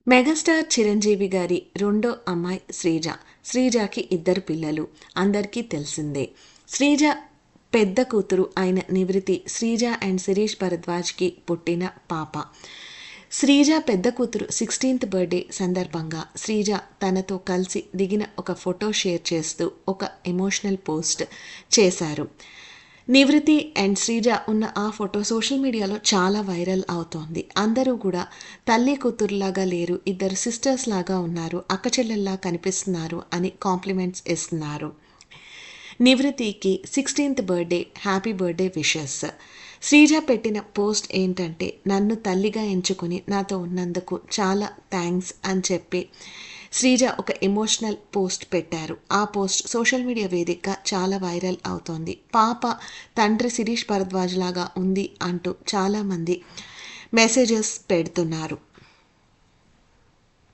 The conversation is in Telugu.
మెగాస్టార్ చిరంజీవి గారి రెండో అమ్మాయి శ్రీజ. శ్రీజకి ఇద్దరు పిల్లలు, అందరికీ తెలిసిందే. శ్రీజ పెద్ద కూతురు అయిన నివృత్తి శ్రీజ అండ్ శిరీష్ భరద్వాజ్కి పుట్టిన పాప. శ్రీజ పెద్ద కూతురు 16th బర్త్డే సందర్భంగా శ్రీజ తనతో కలిసి దిగిన ఒక ఫోటో షేర్ చేస్తూ ఒక ఎమోషనల్ పోస్ట్ చేశారు. నివృత్తి అండ్ శ్రీజ ఉన్న ఆ ఫోటో సోషల్ మీడియాలో చాలా వైరల్ అవుతోంది. అందరూ కూడా తల్లి కూతురులాగా లేరు, ఇద్దరు సిస్టర్స్ లాగా ఉన్నారు, అక్క చెల్లెల్లా కనిపిస్తున్నారు అని కాంప్లిమెంట్స్ ఇస్తున్నారు. నివృత్తికి 16th birthday happy birthday wishes. Sreeja పెట్టిన పోస్ట్ ఏంటంటే, నన్ను తల్లిగా ఎంచుకుని నాతో ఉన్నందుకు చాలా థ్యాంక్స్ అని చెప్పి శ్రీజ ఒక ఎమోషనల్ పోస్ట్ పెట్టారు. ఆ పోస్ట్ సోషల్ మీడియా వేదికగా చాలా వైరల్ అవుతోంది. పాప తండ్రి శిరీష్ భరద్వాజ్ లాగా ఉంది అంటూ చాలామంది మెసేజెస్ పెడుతున్నారు.